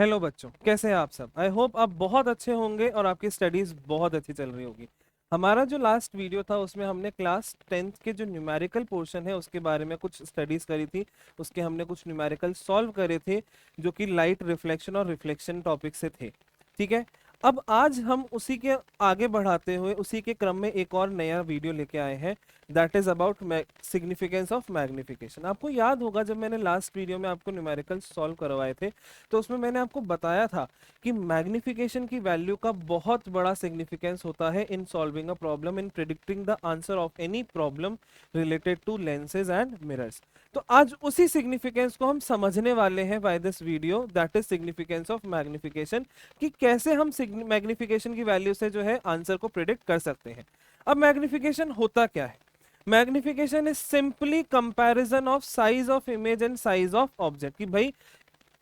Hello बच्चों, कैसे हैं आप सब। आई होप आप बहुत अच्छे होंगे और आपकी स्टडीज बहुत अच्छी चल रही होगी। हमारा जो लास्ट वीडियो था उसमें हमने क्लास 10th के जो न्यूमेरिकल पोर्शन है उसके बारे में कुछ स्टडीज करी थी। उसके हमने कुछ न्यूमेरिकल सॉल्व करे थे जो कि लाइट रिफ्लेक्शन और रिफ्लेक्शन टॉपिक से थे। ठीक है। अब आज हम उसी के आगे बढ़ाते हुए उसी के क्रम में एक और नया वीडियो लेके आए हैं। That is about significance of magnification. आपको याद होगा जब मैंने लास्ट वीडियो में आपको न्यूमेरिकल सॉल्व करवाए थे तो उसमें मैंने आपको बताया था कि मैग्निफिकेशन की वैल्यू का बहुत बड़ा सिग्निफिकेंस होता है in solving a problem, in predicting the answer of any problem related to lenses and mirrors. तो आज उसी सिग्निफिकेंस को हम समझने वाले हैं by this video, that is significance of magnification, कि कैसे हम मैग्निफिकेशन की वैल्यू से जो है आंसर को प्रिडिक्ट कर सकते हैं। अब मैग्निफिकेशन होता क्या है? Magnification is simply comparison of size of image and size of object, कि भाई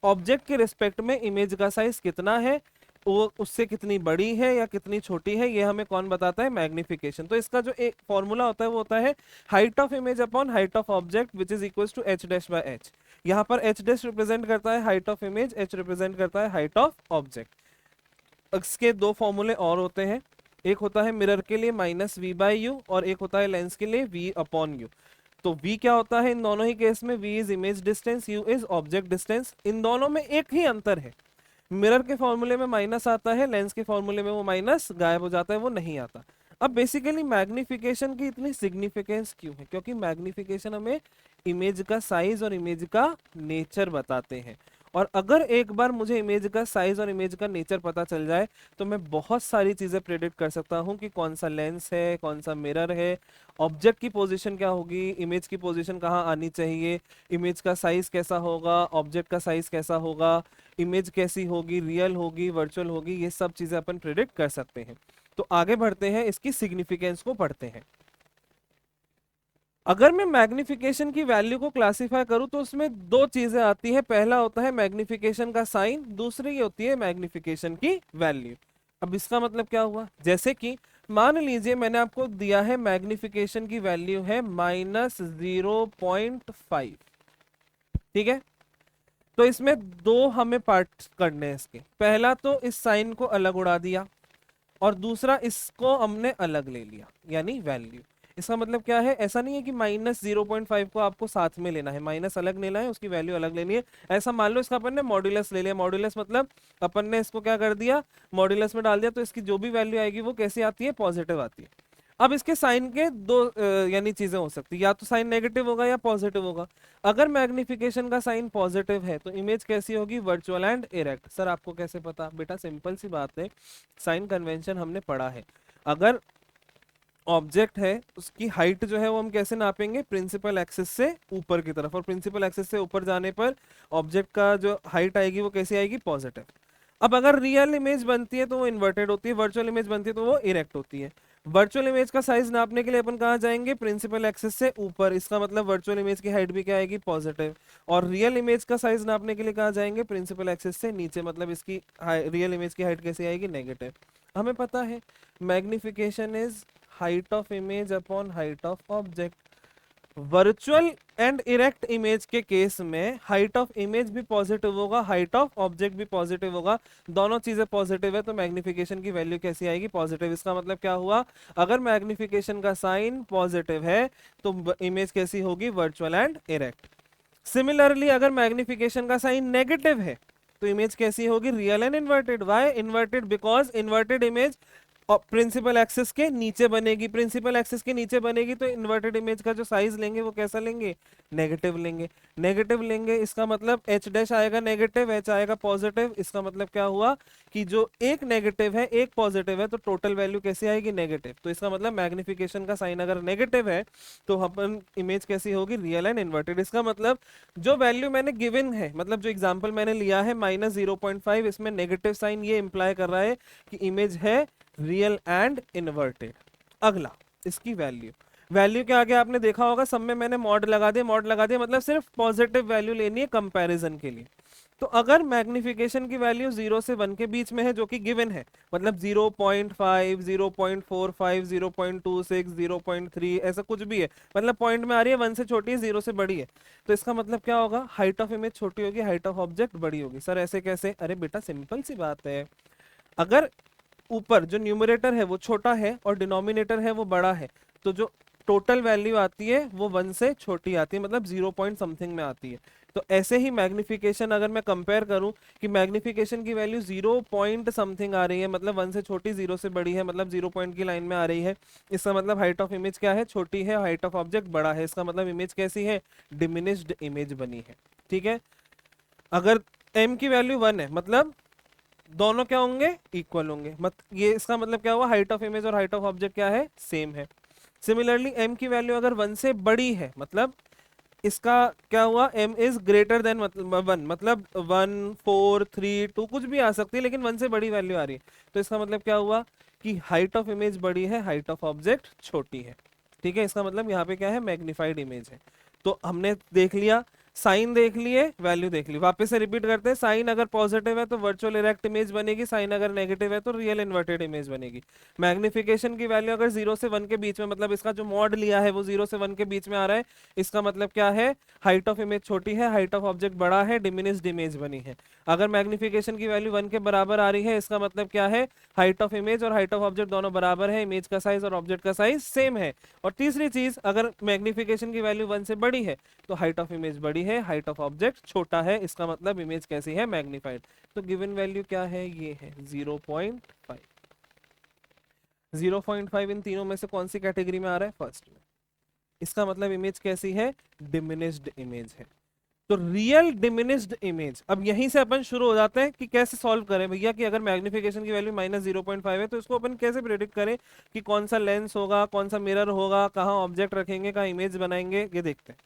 ऑब्जेक्ट के रिस्पेक्ट में इमेज का साइज कितना है, वो उससे कितनी बड़ी है या कितनी छोटी है, ये हमें कौन बताता है? मैग्निफिकेशन। तो इसका जो एक फॉर्मूला होता है वो होता है height of image upon height of object which is equal to H dash by H. यहाँ पर एच डैश रिप्रेजेंट करता है height of image, H represent करता है हाइट ऑफ ऑब्जेक्ट। इसके दो फॉर्मूले और होते हैं, एक होता है मिरर के लिए माइनस वी बाई यू और एक होता है लेंस के लिए वी अपॉन यू। तो v क्या होता है इन दोनों ही केस में? v is image distance, u is object distance. इन दोनों में एक ही अंतर है, मिरर के फॉर्मूले में माइनस आता है, लेंस के फॉर्मूले में वो माइनस गायब हो जाता है, वो नहीं आता। अब बेसिकली मैग्निफिकेशन की इतनी सिग्निफिकेंस क्यों है? क्योंकि मैग्निफिकेशन हमें इमेज का साइज और इमेज का नेचर बताते हैं। और अगर एक बार मुझे इमेज का साइज और इमेज का नेचर पता चल जाए तो मैं बहुत सारी चीजें प्रेडिक्ट कर सकता हूँ कि कौन सा लेंस है, कौन सा मिरर है, ऑब्जेक्ट की पोजीशन क्या होगी, इमेज की पोजीशन कहाँ आनी चाहिए, इमेज का साइज कैसा होगा, ऑब्जेक्ट का साइज कैसा होगा, इमेज कैसी होगी, रियल होगी, वर्चुअल होगी, ये सब चीजें अपन प्रिडिक्ट कर सकते हैं। तो आगे बढ़ते हैं, इसकी सिग्निफिकेंस को पढ़ते हैं। अगर मैं मैग्निफिकेशन की वैल्यू को क्लासिफाई करूं तो उसमें दो चीजें आती है। पहला होता है मैग्निफिकेशन का साइन, दूसरी ये होती है मैग्निफिकेशन की वैल्यू। अब इसका मतलब क्या हुआ? जैसे कि मान लीजिए मैंने आपको दिया है मैग्निफिकेशन की वैल्यू है -0.5। ठीक है। तो इसमें दो हमें पार्ट करने हैं इसके। पहला तो इस साइन को अलग उड़ा दिया और दूसरा इसको हमने अलग ले लिया, यानी वैल्यू। इसका मतलब क्या है? ऐसा नहीं है कि -0.5 को आपको साथ में लेना है, माइनस अलग लेना है, उसकी वैल्यू अलग लेनी है। ऐसा मान लो इसका अपन ने मॉड्यूलस ले लिया। मॉड्यूलस मतलब अपन ने इसको क्या कर दिया? मॉड्यूलस में डाल दिया, तो इसकी जो भी वैल्यू आएगी वो कैसी आती है? पॉजिटिव आती है। अब इसके साइन के दो यानी चीजें हो सकती है, या तो साइन नेगेटिव होगा या पॉजिटिव होगा। अगर मैग्निफिकेशन का साइन पॉजिटिव है तो इमेज कैसी होगी? Virtual and erect. सर आपको कैसे पता? बेटा सिंपल सी बात है, साइन कन्वेंशन हमने पढ़ा है। अगर ऑब्जेक्ट है उसकी हाइट जो है वो हम कैसे नापेंगे? प्रिंसिपल एक्सिस से ऊपर की तरफ, और प्रिंसिपल एक्सिस से ऊपर जाने पर ऑब्जेक्ट का जो हाइट आएगी वो कैसी आएगी? पॉजिटिव। अब अगर रियल इमेज बनती है तो वो इन्वर्टेड होती है, वर्चुअल इमेज बनती है तो वो इरेक्ट होती है। वर्चुअल इमेज का साइज नापने के लिए अपन कहाँ जाएंगे? प्रिंसिपल एक्सिस से ऊपर। इसका मतलब वर्चुअल इमेज की हाइट भी क्या आएगी? पॉजिटिव। और रियल इमेज का साइज नापने के लिए कहाँ जाएंगे? प्रिंसिपल एक्सिस से नीचे, मतलब इसकी रियल इमेज की हाइट कैसी आएगी? नेगेटिव। हमें पता है magnification is height of image upon height of object. Virtual and erect image के केस में हाइट ऑफ इमेज भी पॉजिटिव होगा, हाइट ऑफ ऑब्जेक्ट भी पॉजिटिव होगा। दोनों चीजें पॉजिटिव है तो मैग्निफिकेशन की वैल्यू कैसी आएगी? पॉजिटिव। इसका मतलब क्या हुआ? अगर मैग्निफिकेशन का साइन पॉजिटिव है तो इमेज कैसी होगी? Virtual and erect. सिमिलरली अगर मैग्निफिकेशन का साइन नेगेटिव है तो इमेज कैसी होगी? Real and inverted. Why inverted? Because inverted image और प्रिंसिपल एक्सिस के नीचे बनेगी। प्रिंसिपल एक्सिस के नीचे बनेगी तो इन्वर्टेड इमेज का जो साइज लेंगे वो कैसा लेंगे? नेगेटिव लेंगे। नेगेटिव लेंगे इसका मतलब एच डैश आएगा नेगेटिव, एच आएगा पॉजिटिव। इसका मतलब क्या हुआ कि जो एक नेगेटिव है एक पॉजिटिव है तो टोटल वैल्यू कैसी आएगी? नेगेटिव। तो इसका मतलब मैग्निफिकेशन का साइन अगर नेगेटिव है तो अपन इमेज कैसी होगी? Real and inverted. इसका मतलब जो वैल्यू मैंने गिवन है, मतलब जो एग्जाम्पल मैंने लिया है -0.5, इसमें नेगेटिव साइन ये इंप्लाई कर रहा है कि इमेज है रियल एंड इन्वर्टेड। अगला इसकी वैल्यू। वैल्यू के आगे आपने देखा होगा सब में मैंने मॉड लगा दिया। मॉड लगा दिया मतलब सिर्फ पॉजिटिव वैल्यू लेनी है कंपैरिजन के लिए। तो अगर मैग्निफिकेशन की वैल्यू 0 से 1 के बीच में है, जो कि गिवन है, मतलब 0.5, 0.45, 0.26, 0.3, ऐसा कुछ भी है, मतलब पॉइंट में आ रही है, 1 से छोटी है, 0 से बड़ी है, तो इसका मतलब क्या होगा, हाइट ऑफ इमेज छोटी होगी, हाइट ऑफ ऑब्जेक्ट बड़ी होगी। सर ऐसे कैसे? अरे बेटा सिंपल सी बात है, अगर ऊपर जो न्यूमरेटर है वो छोटा है और डिनोमिनेटर है वो बड़ा है, तो जो टोटल वैल्यू आती है वो 1 से छोटी आती है, मतलब 0 पॉइंट समथिंग में आती है। तो ऐसे ही मैग्निफिकेशन अगर मैं कंपेयर करूं कि मैग्निफिकेशन की वैल्यू 0 पॉइंट समथिंग आ रही है, मतलब 1 से छोटी, 0 से बड़ी है, मतलब 0 पॉइंट की लाइन में आ रही है, इसका मतलब हाइट ऑफ इमेज क्या है, छोटी है, हाइट ऑफ ऑब्जेक्ट बड़ा है, इसका मतलब इमेज कैसी है, डिमिनिश्ड इमेज बनी है। ठीक है, अगर m की वैल्यू 1 है, मतलब दोनों क्या होंगे, इक्वल होंगे, ये इसका मतलब क्या हुआ, हाइट ऑफ इमेज और हाइट ऑफ ऑब्जेक्ट क्या है, सेम है। सिमिलरली m की वैल्यू अगर 1 से बड़ी है, मतलब इसका क्या हुआ, m इज ग्रेटर देन मतलब 1, मतलब 1, 4, 3, 2 कुछ भी आ सकती है, लेकिन 1 से बड़ी वैल्यू आ रही है, तो इसका मतलब क्या हुआ कि हाइट ऑफ इमेज बड़ी है, हाइट ऑफ ऑब्जेक्ट छोटी है। ठीक है, इसका मतलब यहाँ पे क्या है, मैग्निफाइड इमेज है। तो हमने देख लिया, साइन देख लिए, वैल्यू देख ली, वापस से रिपीट करते हैं, साइन अगर पॉजिटिव है तो वर्चुअल इरेक्ट इमेज बनेगी, साइन अगर नेगेटिव है तो रियल इन्वर्टेड इमेज बनेगी। मैग्निफिकेशन की वैल्यू अगर 0 से 1 के बीच में, मतलब इसका जो मॉड लिया है वो 0 से 1 के बीच में आ रहा है, इसका मतलब क्या है, हाइट ऑफ इमेज छोटी है, हाइट ऑफ ऑब्जेक्ट बड़ा है, डिमिनिश्ड इमेज बनी है। अगर मैग्निफिकेशन की वैल्यू 1 के बराबर आ रही है, इसका मतलब क्या है, हाइट ऑफ इमेज और हाइट ऑफ ऑब्जेक्ट दोनों बराबर है, इमेज का साइज और ऑब्जेक्ट का साइज सेम है। और तीसरी चीज, अगर मैग्निफिकेशन की वैल्यू 1 से बड़ी है तो हाइट ऑफ इमेज बड़ी है, हाइट ऑफ ऑब्जेक्ट छोटा है, इसका मतलब इमेज कैसी है, मैग्नीफाइड। तो गिवन वैल्यू क्या है, ये है 0.5। 0.5 इन तीनों में से कौन सी कैटेगरी में आ रहा है, फर्स्ट में, इसका मतलब इमेज कैसी है, डिमिनिश्ड इमेज है। तो रियल डिमिनिश्ड इमेज, अब यहीं से अपन शुरू हो जाते हैं कि कैसे सॉल्व करें भैया, कि अगर मैग्निफिकेशन की वैल्यू -0.5 है तो इसको अपन कैसे प्रेडिक्ट करें कि कौन सा लेंस होगा, कौन सा मिरर होगा, कहाँ ऑब्जेक्ट रखेंगे, कहाँ इमेज बनाएंगे, ये देखते हैं।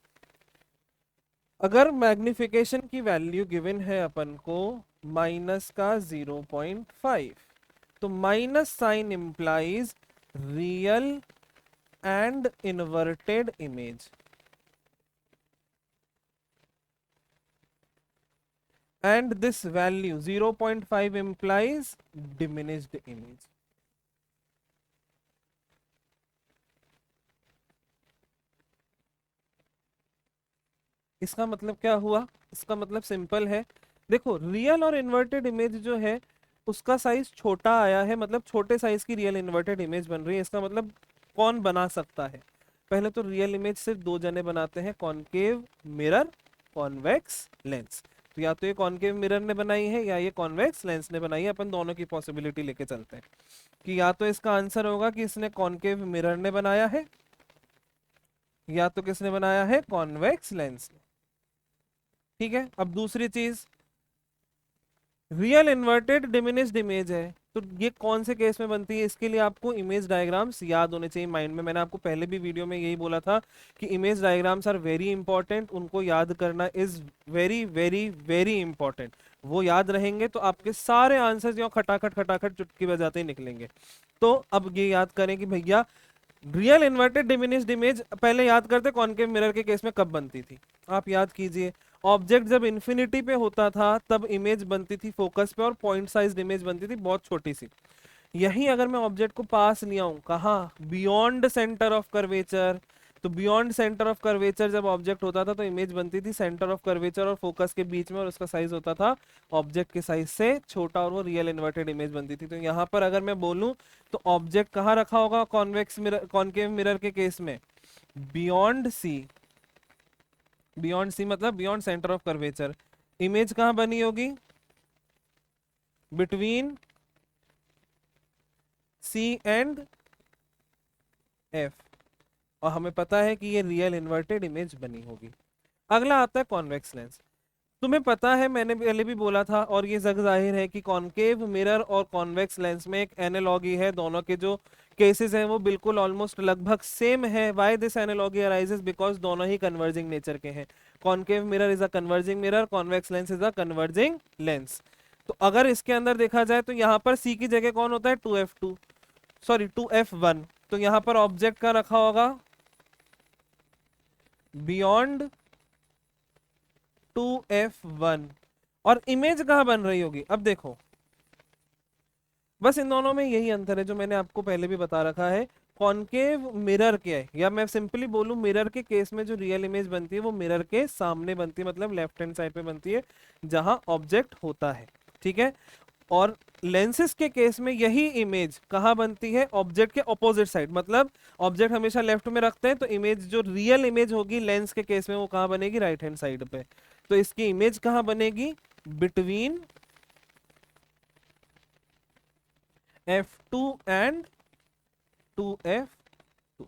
अगर मैग्निफिकेशन की वैल्यू गिवन है अपन को -0.5, तो minus sign implies real and inverted image, and this value 0.5 implies diminished image. इसका मतलब क्या हुआ, इसका मतलब सिंपल है, देखो रियल और इन्वर्टेड इमेज जो है उसका साइज छोटा आया है, मतलब छोटे साइज की रियल इन्वर्टेड इमेज बन रही है, इसका मतलब कौन बना सकता है, पहले तो रियल इमेज सिर्फ दो जने बनाते हैं, कॉनकेव मिरर, कॉन्वेक्स लेंस। तो या तो ये कॉनकेव मिरर ने बनाई है या ये कॉन्वेक्स लेंस ने बनाई है, अपन दोनों की पॉसिबिलिटी लेके चलते हैं कि या तो इसका आंसर होगा कि इसने कॉनकेव मिरर ने बनाया है, या तो किसने बनाया है, कॉन्वेक्स लेंस ने। ठीक है, अब दूसरी चीज, रियल इन्वर्टेड डिमिनिश्ड इमेज है, तो ये कौन से केस में बनती है, इसके लिए आपको इमेज डायग्राम्स याद होने चाहिए माइंड में। मैंने आपको पहले भी वीडियो में यही बोला था कि image diagrams are very important, उनको याद करना is very very very important. वो याद रहेंगे तो आपके सारे आंसर्स यहाँ खटाखट खटाखट चुटकी बजाते ही निकलेंगे। तो अब ये याद करें कि भैया रियल इन्वर्टेड डिमिनिश्ड इमेज पहले याद करते कॉनकेव मिरर के केस में कब बनती थी, आप याद कीजिए, ऑब्जेक्ट जब इन्फिनिटी पे होता था तब इमेज बनती थी फोकस पे और पॉइंट साइज इमेज बनती थी बहुत छोटी सी। यही अगर मैं ऑब्जेक्ट को पास लिया हूं, कहाँ, बियॉन्ड सेंटर ऑफ कर्वेचर, तो बियॉन्ड सेंटर ऑफ कर्वेचर जब ऑब्जेक्ट होता था तो इमेज बनती थी सेंटर ऑफ कर्वेचर और फोकस के बीच में, और उसका साइज होता था ऑब्जेक्ट के साइज से छोटा, और वो रियल इन्वर्टेड इमेज बनती थी। तो यहाँ पर अगर मैं बोलूं तो ऑब्जेक्ट कहाँ रखा होगा, कॉन्वेक्स मिरर, कॉनकेव मिरर के केस में बियॉन्ड सी, बियॉन्ड सी मतलब beyond centre of curvature, image कहाँ बनी होगी, बिटवीन सी एंड एफ, और हमें पता है कि ये रियल इन्वर्टेड इमेज बनी होगी। अगला आता है कॉन्वेक्स लेंस। तुम्हें पता है, मैंने पहले भी बोला था और ये जग जाहिर है कि कॉनकेव मिरर और कॉन्वेक्स लेंस में एक एनालॉगी है, दोनों के जो केसेस हैं वो बिल्कुल ऑलमोस्ट लगभग सेम है। Why this analogy arises, because दोनों ही कन्वर्जिंग नेचर के हैं। Concave mirror is a converging mirror, convex lens is a converging lens. तो अगर इसके अंदर देखा जाए तो यहाँ पर सी की जगह कौन होता है, 2f2, सॉरी 2f1, तो यहाँ पर ऑब्जेक्ट का रखा होगा बियॉन्ड 2f1, और इमेज कहाँ बन रही होगी? अब देखो, बस इन दोनों में यही अंतर है जो मैंने आपको पहले भी बता रखा है। कॉनकेव मिरर क्या है, या मैं सिंपली बोलूं मिरर के केस में जो रियल इमेज बनती है वो मिरर के सामने बनती है, मतलब लेफ्ट हैंड साइड पे बनती है जहां ऑब्जेक्ट होता है, ठीक है। और लेंसेज के केस में यही इमेज कहाँ बनती है? ऑब्जेक्ट के ऑपोजिट साइड, मतलब ऑब्जेक्ट हमेशा लेफ्ट में रखते हैं तो इमेज जो रियल इमेज होगी लेंस के केस में वो कहाँ बनेगी? राइट हैंड साइड पे। तो इसकी इमेज कहाँ बनेगी? Between f2 and 2f2।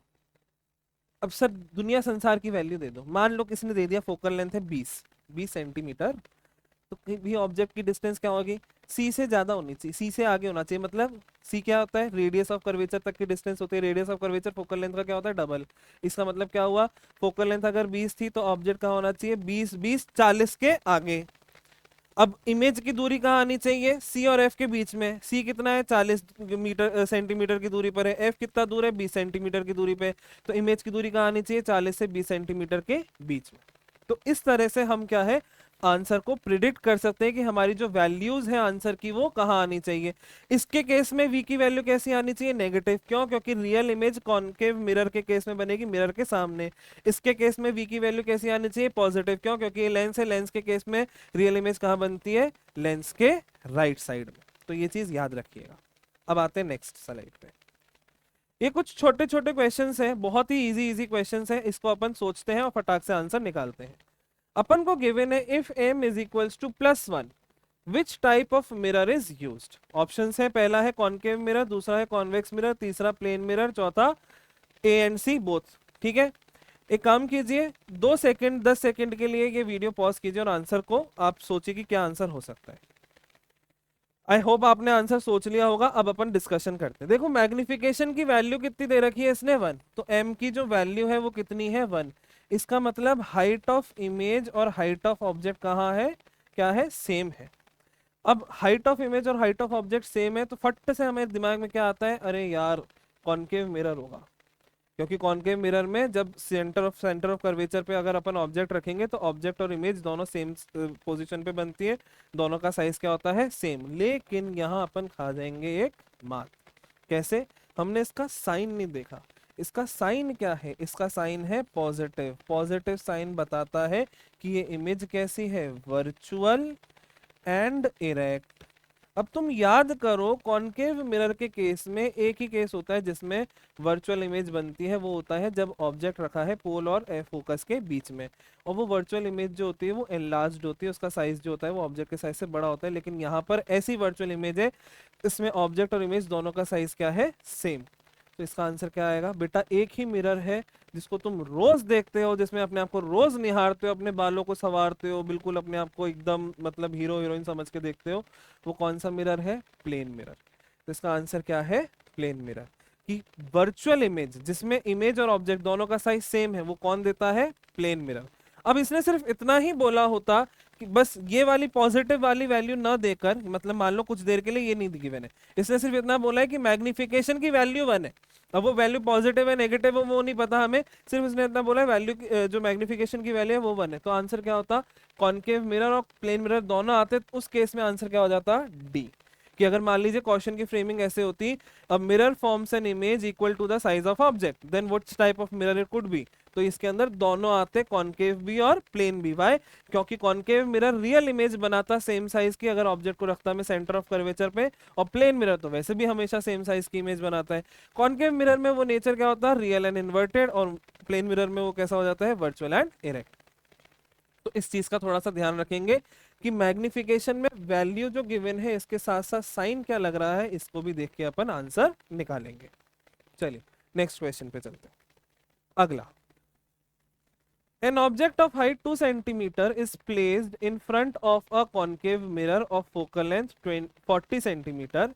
अब सर दुनिया संसार की वैल्यू दे दो, मान लो किसी ने दे दिया फोकल लेंथ है 20 सेंटीमीटर, तो भी ऑब्जेक्ट की डिस्टेंस क्या होगी? सी से ज्यादा होनी चाहिए, सी से आगे होना चाहिए, मतलब सी क्या होता है? रेडियस ऑफ कर्वेचर तक की डिस्टेंस होती है, radius of curvature focal length का क्या होता है? डबल। इसका मतलब क्या हुआ? फोकल लेंथ अगर 20 थी तो ऑब्जेक्ट कहाँ होना चाहिए? 20 40 के आगे। अब इमेज की दूरी कहाँ आनी चाहिए? सी और एफ के बीच में। सी कितना है? 40 सेंटीमीटर की दूरी पर है। एफ कितना दूर है? 20 सेंटीमीटर की दूरी पे। तो इमेज की दूरी कहाँ आनी चाहिए? 40 से 20 सेंटीमीटर के बीच में। तो इस तरह से हम क्या है, आंसर को प्रिडिक्ट कर सकते हैं कि हमारी जो वैल्यूज है आंसर की वो कहाँ आनी चाहिए। इसके केस में v की वैल्यू कैसी आनी चाहिए? नेगेटिव। क्यों? क्योंकि रियल इमेज कॉनकेव मिरर के केस में बनेगी मिरर के सामने। इसके केस में v की वैल्यू कैसी आनी चाहिए? पॉजिटिव। क्यों? क्योंकि ये लेंस है, लेंस के केस में रियल इमेज कहाँ बनती है? लेंस के राइट साइड में। तो ये चीज याद रखिएगा। अब आते हैं नेक्स्ट स्लाइड पे। ये कुछ छोटे छोटे क्वेश्चंस हैं, बहुत ही इजी इजी क्वेश्चंस हैं, इसको अपन सोचते हैं और फटाक से आंसर निकालते हैं। अपन को गिवन है if m is equals to +1 which type of mirror is used. Options है, पहला है कॉनकेव मिरर, दूसरा है कॉन्वेक्स मिरर, तीसरा प्लेन मिरर, चौथा ए एंड सी बोथ। ठीक है, एक काम कीजिए, 2 सेकंड 10 सेकंड के लिए ये वीडियो पॉज कीजिए और आंसर को आप सोचिए कि क्या आंसर हो सकता है। आई होप आपने आंसर सोच लिया होगा। अब अपन डिस्कशन करते हैं। देखो मैग्निफिकेशन की वैल्यू कितनी दे रखी है इसने? 1। तो m की जो वैल्यू है वो कितनी है? 1। इसका मतलब हाइट ऑफ इमेज और हाइट ऑफ ऑब्जेक्ट कहाँ है? क्या है? सेम है। अब हाइट ऑफ इमेज और हाइट ऑफ ऑब्जेक्ट सेम है तो फट से हमें दिमाग में क्या आता है? अरे यार कॉनकेव मिरर होगा, क्योंकि कॉनकेव मिरर में जब सेंटर ऑफ कर्वेचर पे अगर अपन ऑब्जेक्ट रखेंगे तो ऑब्जेक्ट और इमेज दोनों सेम पोजीशन पे बनती है, दोनों का साइज क्या होता है? सेम। लेकिन यहाँ अपन खा जाएंगे एक मात। कैसे? हमने इसका साइन नहीं देखा। इसका साइन क्या है? इसका साइन है पॉजिटिव। पॉजिटिव साइन बताता है कि ये इमेज कैसी है? Virtual and erect. अब तुम याद करो कॉनकेव मिरर के केस में एक ही केस होता है जिसमें वर्चुअल इमेज बनती है, वो होता है जब ऑब्जेक्ट रखा है पोल और फोकस के बीच में, और वो वर्चुअल इमेज जो होती है वो एनलार्ज्ड होती है, उसका साइज जो होता है वो ऑब्जेक्ट के साइज से बड़ा होता है। लेकिन यहाँ पर ऐसी वर्चुअल इमेज है इसमें ऑब्जेक्ट और इमेज दोनों का साइज क्या है? सेम। तो इसका आंसर क्या आएगा? बेटा एक ही मिरर है जिसको तुम रोज देखते हो, जिसमें अपने आप को रोज निहारते हो, अपने बालों को संवारते हो, बिल्कुल अपने आप को एकदम मतलब हीरो हीरोइन समझ के देखते हो, वो कौन सा मिरर है? Plane mirror. तो इसका आंसर क्या है? Plane mirror. कि वर्चुअल इमेज जिसमें इमेज और ऑब्जेक्ट दोनों का साइज सेम है वो कौन देता है? Plane mirror. अब इसने सिर्फ इतना ही बोला होता कि बस ये वाली पॉजिटिव वाली वैल्यू ना देकर, मतलब मान लो कुछ देर के लिए ये नहीं गिवन है, इसने सिर्फ इतना बोला है कि मैग्निफिकेशन की वैल्यू 1 है। अब वो वैल्यू पॉजिटिव है नेगेटिव है वो नहीं पता हमें, सिर्फ इसने इतना बोला है वैल्यू जो मैग्निफिकेशन की वैल्यू है वो 1 है। तो आंसर क्या होता? कॉनकेव मिरर और प्लेन मिरर दोनों आते, उस केस में आंसर क्या हो जाता? डी। कि अगर मान लीजिए क्वेश्चन की फ्रेमिंग ऐसे होती, a mirror forms an image equal to the size of object, then what type of mirror it could be. तो इसके अंदर दोनों आते, कॉनकेव भी और प्लेन भी। वाई? क्योंकि कॉनकेव मिरर रियल इमेज बनाता सेम साइज की अगर ऑब्जेक्ट को रखता है सेंटर ऑफ कर्वेचर पे, और प्लेन मिरर तो वैसे भी हमेशा सेम साइज की इमेज बनाता है। कॉनकेव मिरर में वो नेचर क्या होता है? रियल एंड इन्वर्टेड, और प्लेन मिरर में वो कैसा हो जाता है? Virtual and erect. तो इस चीज का थोड़ा सा ध्यान रखेंगे कि मैग्निफिकेशन में वैल्यू जो गिवन है इसके साथ साथ साइन क्या लग रहा है इसको भी देख के अपन आंसर निकालेंगे। चलिए नेक्स्ट क्वेश्चन पे चलते हैं। अगला, an object of height 2 centimeter is placed in front of a concave mirror of focal length 40 centimeter.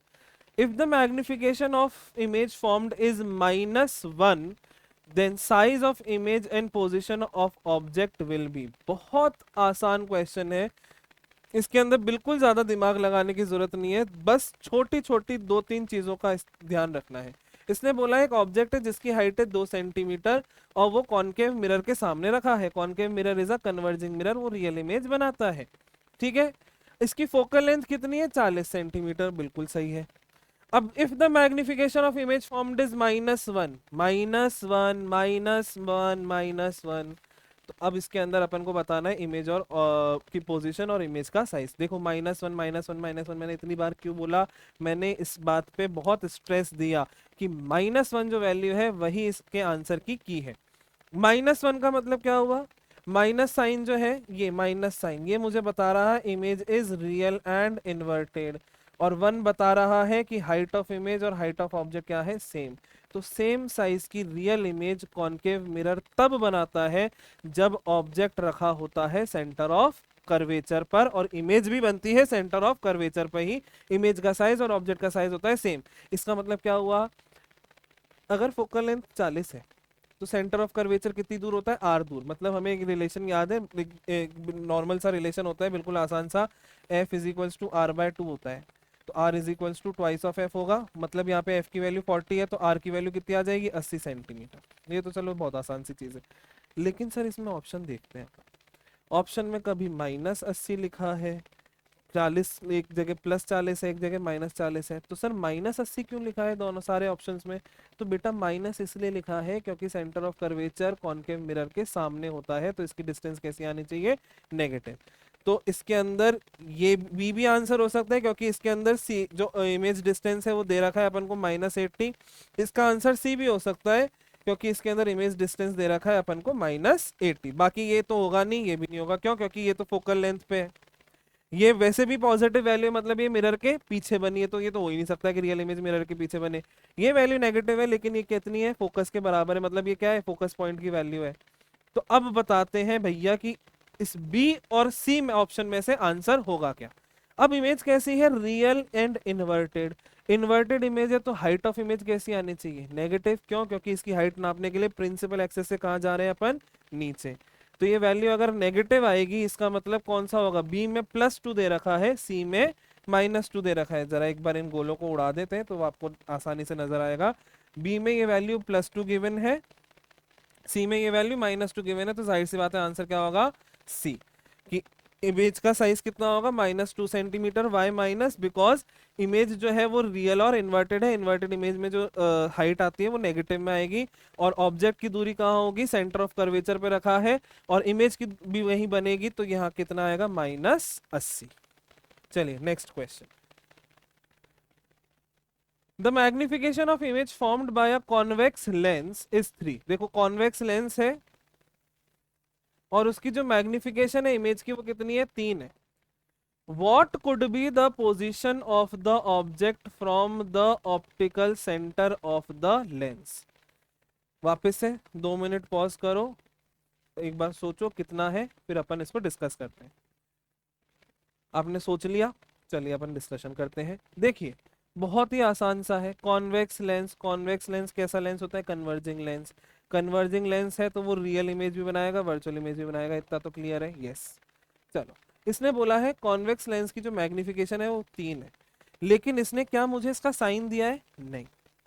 If the magnification of image formed is -1, then size of image and position of object will be। बहुत आसान question है, इसके अंदर बिल्कुल ज्यादा दिमाग लगाने की जरूरत नहीं है, बस छोटी छोटी 2-3 चीजों का ध्यान रखना है। इसने बोला एक ऑब्जेक्ट है जिसकी हाइट है 2 सेंटीमीटर और वो कॉनकेव मिरर के सामने रखा है। Concave mirror is a converging mirror, वो रियल इमेज बनाता है। ठीक है, इसकी फोकल लेंथ कितनी है, 40 सेंटीमीटर, बिल्कुल सही है। अब if the magnification of image formed is -1 -1 -1 -1, तो अब इसके अंदर अपन को बताना है इमेज और की पोजीशन और इमेज का साइज। देखो -1 -1 -1 मैंने इतनी बार क्यों बोला, मैंने इस बात पे बहुत स्ट्रेस दिया कि -1 जो वैल्यू है वही इसके आंसर की है। -1 का मतलब क्या हुआ, माइनस साइन जो है, ये माइनस साइन ये मुझे बता रहा है image is real and inverted, और 1 बता रहा है कि हाइट ऑफ इमेज और हाइट ऑफ ऑब्जेक्ट क्या है, सेम। तो सेम साइज की रियल इमेज कॉनकेव मिरर तब बनाता है जब ऑब्जेक्ट रखा होता है सेंटर ऑफ कर्वेचर पर, और इमेज भी बनती है सेंटर ऑफ कर्वेचर पर ही। इमेज का साइज और ऑब्जेक्ट का साइज होता है सेम। इसका मतलब क्या हुआ, अगर फोकल लेंथ 40 है तो सेंटर ऑफ कर्वेचर कितनी दूर होता है, r दूर। मतलब हमें एक रिलेशन याद है, नॉर्मल सा रिलेशन होता है, बिल्कुल आसान सा, f is equals to r/2 होता है। तो r is equals to twice of f होगा, मतलब यहाँ पे f की वैल्यू 40 है तो r की वैल्यू कितनी आ जाएगी, 80 सेंटीमीटर। ये तो चलो बहुत आसान सी चीज है। लेकिन सर इसमें ऑप्शन देखते हैं, ऑप्शन में कभी -80 लिखा है, 40 एक जगह +40 है, एक जगह -40 है, तो सर -80 क्यों लिखा है दोनों सारे ऑप्शंस में। तो बेटा माइनस इसलिए लिखा है क्योंकि centre of curvature concave mirror के सामने होता है, तो इसकी डिस्टेंस कैसी आनी चाहिए, नेगेटिव। तो इसके अंदर ये बी भी आंसर हो सकता है क्योंकि इसके अंदर सी जो इमेज डिस्टेंस है वो दे रखा है अपन को -80। इसका आंसर सी भी हो सकता है क्योंकि इसके अंदर इमेज डिस्टेंस दे रखा है अपन को -80। बाकी ये तो होगा नहीं, ये भी नहीं होगा, क्यों, क्योंकि ये तो फोकल लेंथ पे है। ये वैसे भी पॉजिटिव वैल्यू, मतलब ये मिरर के पीछे बनी है, तो ये तो हो ही नहीं सकता कि रियल इमेज मिरर के पीछे बने। ये वैल्यू नेगेटिव है लेकिन ये कितनी है, फोकस के बराबर है, मतलब ये क्या है, फोकस पॉइंट की वैल्यू है। तो अब बताते हैं भैया कि इस बी और सी में ऑप्शन में से आंसर होगा क्या। अब इमेज कैसी है, real and inverted. Inverted image है तो हाइट ऑफ इमेज कैसी आनी चाहिए, नेगेटिव। क्यों, क्योंकि इसकी हाइट नापने के लिए प्रिंसिपल एक्सेस से कहाँ जा रहे हैं अपन, नीचे। तो ये वैल्यू अगर नेगेटिव आएगी इसका मतलब कौन सा होगा, बी में +2 दे रखा है, सी में -2 दे रखा है। जरा एक बार इन गोलों को उड़ा देते हैं तो आपको आसानी से नजर आएगा। बी में ये वैल्यू +2 गिवन है, सी में ये वैल्यू -2 गिवन है, तो जाहिर सी बात है आंसर क्या होगा, सी। कि इमेज का साइज कितना होगा, -2 centimetre. Why minus, because image जो है वो रियल और इन्वर्टेड है। इन्वर्टेड इमेज में जो हाइट आती है वो नेगेटिव में आएगी, और ऑब्जेक्ट की दूरी कहाँ होगी, सेंटर ऑफ कर्वेचर पे रखा है, और इमेज की भी वही बनेगी, तो यहाँ कितना आएगा, -80। चलिए next question. The magnification of image formed by a convex lens is 3। देखो कॉन्वेक्स लेंस है और उसकी जो मैग्निफिकेशन है इमेज की वो कितनी है, 3 है। What could be the position of the object from the optical center of the lens? वापस से 2 मिनट पॉज करो, एक बार सोचो कितना है, फिर अपन इसको डिस्कस करते हैं। आपने सोच लिया, चलिए अपन डिस्कशन करते हैं। देखिए बहुत ही आसान सा है, कॉन्वेक्स लेंस। कॉन्वेक्स लेंस कैसा लेंस होता है, कन्वर्जिंग लेंस। कन्वर्जिंग लेंस है तो वो रियल इमेज भी बनाएगा, वर्चुअल इमेज भी बनाएगा, इतना तो क्लियर है, यस। चलो, इसने बोला है कॉन्वेक्स लेंस की जो मैग्निफिकेशन है वो 3 है, लेकिन इसने क्या मुझे इसका साइन दिया है, नहीं।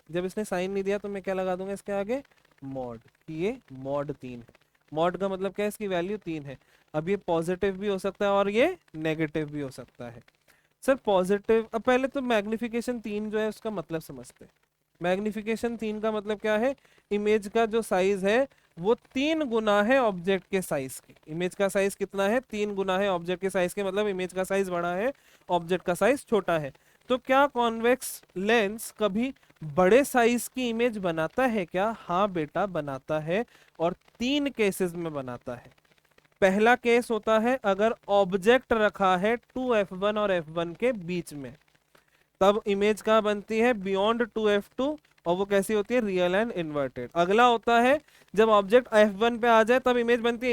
जब इसने साइन नहीं दिया तो मैं क्या लगा दूंगा इसके आगे, मॉड, ये मॉड 3 है। मॉड का मतलब क्या है, इसकी वैल्यू 3 है। अब ये पॉजिटिव भी हो सकता है और ये नेगेटिव भी हो सकता है। सर पॉजिटिव, अब पहले तो मैग्निफिकेशन 3 जो है उसका मतलब समझते हैं। मैग्निफिकेशन 3 का मतलब क्या है, इमेज का जो साइज है वो 3 गुना है ऑब्जेक्ट के साइज के। इमेज का साइज कितना है, 3 गुना है ऑब्जेक्ट के साइज के, मतलब इमेज का साइज बड़ा है, ऑब्जेक्ट का साइज छोटा है। तो क्या कॉन्वेक्स लेंस कभी बड़े साइज की इमेज बनाता है क्या, हाँ बेटा बनाता है, और 3 केसेस में बनाता है। पहला केस होता है अगर ऑब्जेक्ट रखा है 2f1 और f1 के बीच में, तब इमेज कहाँ बनती है, बियॉन्ड 2f2, और वो कैसी होती है, रियल एंड इन्वर्टेड। अगला होता है जब ऑब्जेक्ट f1 पे आ जाए तब इमेज बनती है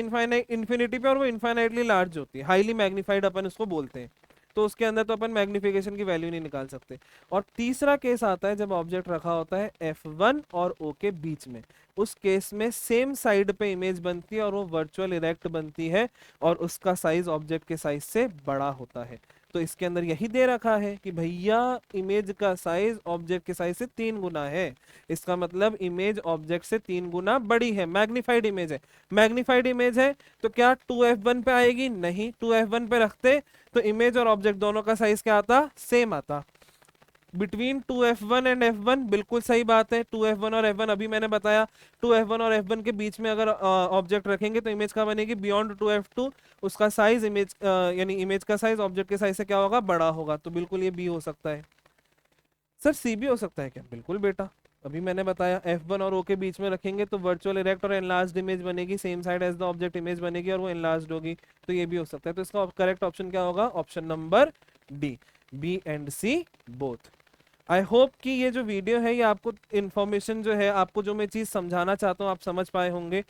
इन्फिनिटी पे, और वो इन्फाइनाइटली लार्ज होती है, हाईली मैग्नीफाइड अपन उसको बोलते हैं। तो उसके अंदर तो अपन मैग्निफिकेशन की वैल्यू नहीं निकाल सकते। और तीसरा केस आता है जब ऑब्जेक्ट रखा होता है f1 और o के बीच में, उस केस में सेम साइड पे इमेज बनती है और वो वर्चुअल इरेक्ट बनती है, और उसका साइज ऑब्जेक्ट के साइज से बड़ा होता है। तो इसके अंदर यही दे रखा है कि भैया इमेज का साइज ऑब्जेक्ट के साइज से 3 गुना है। इसका मतलब इमेज ऑब्जेक्ट से 3 गुना बड़ी है, मैग्नीफाइड इमेज है। मैग्नीफाइड इमेज है तो क्या 2f1 पे आएगी? नहीं, 2f1 पे रखते तो इमेज और ऑब्जेक्ट दोनों का साइज क्या आता? सेम आता। बिटवीन 2f1 एंड f1, बिल्कुल सही बात है। 2f1 और f1 अभी मैंने बताया, 2f1 और f1 के बीच में अगर ऑब्जेक्ट रखेंगे तो इमेज क्या बनेगी? बियॉन्ड 2f2 उसका साइज इमेज यानी इमेज का साइज ऑब्जेक्ट के साइज से क्या होगा? बड़ा होगा। तो बिल्कुल ये बी हो सकता है। सर सी भी हो सकता है क्या? बिल्कुल बेटा, अभी मैंने बताया f1 और o के बीच में रखेंगे तो वर्चुअल इरेक्ट और एनलार्ज्ड इमेज बनेगी, same side as the object image बनेगी और वो एनलार्ज्ड होगी। तो ये भी हो सकता है। तो इसका करेक्ट ऑप्शन क्या होगा? Option number D, B and C both. I hope कि ये जो वीडियो है ये आपको इन्फॉर्मेशन जो है, आपको जो मैं चीज़ समझाना चाहता हूँ आप समझ पाए होंगे।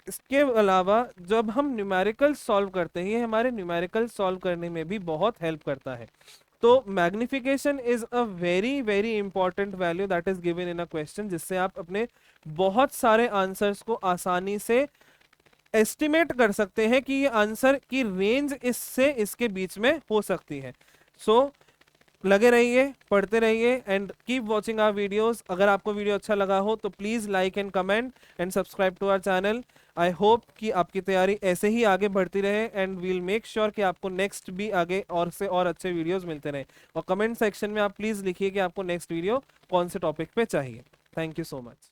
इसके अलावा जब हम न्यूमेरिकल सॉल्व करते हैं, ये हमारे न्यूमेरिकल सॉल्व करने में भी बहुत हेल्प करता है। तो magnification is a very very important value that is given in a question, जिससे आप अपने बहुत सारे आंसर्स को आसानी से एस्टिमेट कर सकते हैं कि ये आंसर की रेंज इससे इसके बीच में हो सकती है। सो लगे रहिए, पढ़ते रहिए and keep watching our videos. अगर आपको वीडियो अच्छा लगा हो तो please like and comment and subscribe to our channel. I hope कि आपकी तैयारी ऐसे ही आगे बढ़ती रहे एंड वील मेक श्योर कि आपको नेक्स्ट भी आगे और से और अच्छे वीडियोस मिलते रहे। और कमेंट सेक्शन में आप प्लीज लिखिए कि आपको नेक्स्ट वीडियो कौन से टॉपिक पे चाहिए। Thank you so much.